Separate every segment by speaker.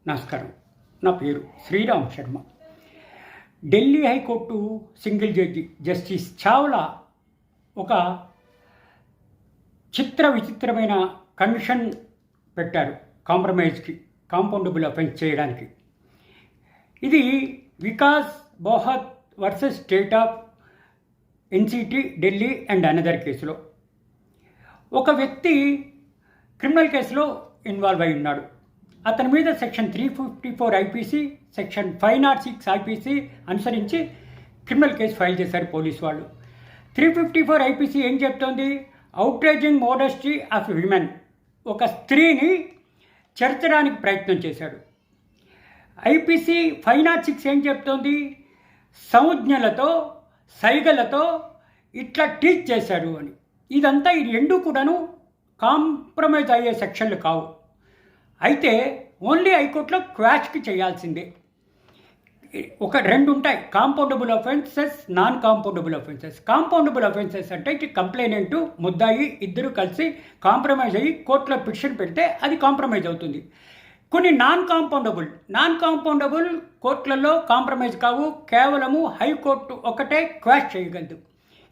Speaker 1: నమస్కారం. నా పేరు Sriram Sharma. Delhi high court single judge justice Chawla ఒక విచిత్రమైన కండిషన్ పెట్టారు కాంప్రమైజ్కి, కాంపౌండబుల్ అఫెన్స్ చేయడానికి. ఇది Vikas Bohat versus state of NCT Delhi and another కేసులో ఒక వ్యక్తి క్రిమినల్ కేసులో ఇన్వాల్వ్ అయి ఉన్నాడు. అతని మీద సెక్షన్ 354 ఐపీసీ, సెక్షన్ 506 ఐపీసీ అనుసరించి క్రిమినల్ కేసు ఫైల్ చేశారు పోలీసు వాళ్ళు. 354 ఐపీసీ ఏం చెప్తోంది? అవుట్రేజింగ్ మోడెస్టీ ఆఫ్ విమెన్, ఒక స్త్రీని చేర్చడానికి ప్రయత్నం చేశాడు. ఐపీసీ 506 ఏం చెప్తోంది? సంజ్ఞలతో, సైగలతో ఇట్లా టీచ్ చేశాడు అని. ఇదంతా ఈ రెండు కూడాను కాంప్రమైజ్ అయ్యే సెక్షన్లు కావు. అయితే ఓన్లీ హైకోర్టులో క్వాష్కి చేయాల్సిందే. రెండు ఉంటాయి, compoundable offences, non compoundable offences. Compoundable offences అంటే కంప్లైనెంట్, ముద్దాయి ఇద్దరు కలిసి కాంప్రమైజ్ అయ్యి కోర్టులో పిటిషన్ పెడితే అది కాంప్రమైజ్ అవుతుంది. కొన్ని నాన్ కాంపౌండబుల్ కోర్టులలో కాంప్రమైజ్ కావు, కేవలము హైకోర్టు ఒకటే క్వాష్ చేయగలదు.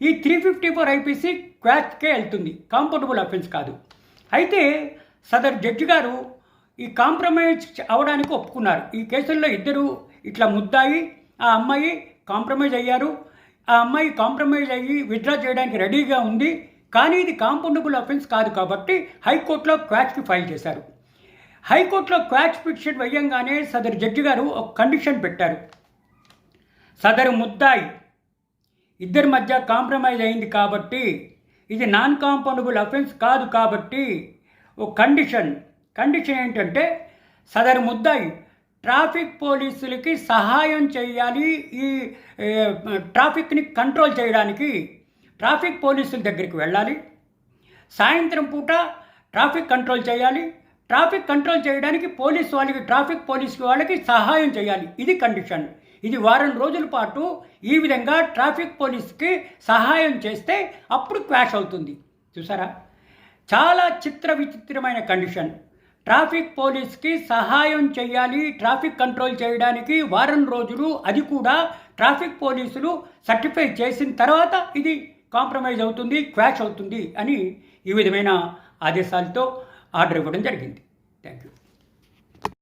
Speaker 1: ఈ 354 ఐపీసీ క్వాష్కే వెళ్తుంది, కాంపౌండబుల్ అఫెన్స్ కాదు. అయితే సదరు జడ్జి గారు ఈ కాంప్రమైజ్ అవ్వడానికి ఒప్పుకున్నారు. ఈ కేసుల్లో ఇద్దరు ఇట్లా ముద్దాయి, ఆ అమ్మాయి కాంప్రమైజ్ అయ్యారు. ఆ అమ్మాయి కాంప్రమైజ్ అయ్యి విత్డ్రా చేయడానికి రెడీగా ఉంది. కానీ ఇది కాంపౌండబుల్ అఫెన్స్ కాదు కాబట్టి హైకోర్టులో క్వాష్కి ఫైల్ చేశారు. హైకోర్టులో క్వాష్ పిటిషన్ వేయంగానే సదరు జడ్జి గారు ఒక కండిషన్ పెట్టారు. సదరు ముద్దాయి ఇద్దరి మధ్య కాంప్రమైజ్ అయింది కాబట్టి ఇది నాన్ కాంపౌండబుల్ అఫెన్స్ కాదు కాబట్టి ఒక కండిషన్ ఏంటంటే సదరు ముద్దాయి ట్రాఫిక్ పోలీసులకి సహాయం చేయాలి. ఈ ట్రాఫిక్ని కంట్రోల్ చేయడానికి ట్రాఫిక్ పోలీసుల దగ్గరికి వెళ్ళాలి. సాయంత్రం పూట ట్రాఫిక్ కంట్రోల్ చేయాలి. ట్రాఫిక్ కంట్రోల్ చేయడానికి ట్రాఫిక్ పోలీసు వాళ్ళకి సహాయం చేయాలి. ఇది కండిషన్. ఇది వారం రోజుల పాటు ఈ విధంగా ట్రాఫిక్ పోలీస్కి సహాయం చేస్తే అప్పుడు క్వాష్ అవుతుంది. చూసారా, చాలా విచిత్రమైన కండిషన్. ట్రాఫిక్ పోలీస్కి సహాయం చేయాలి ట్రాఫిక్ కంట్రోల్ చేయడానికి వారం రోజులు, అది కూడా ట్రాఫిక్ పోలీసులు సర్టిఫై చేసిన తర్వాత ఇది కాంప్రమైజ్ అవుతుంది, క్వాష్ అవుతుంది అని ఈ విధమైన ఆదేశాలతో ఆర్డర్ ఇవ్వడం జరిగింది. Thank you.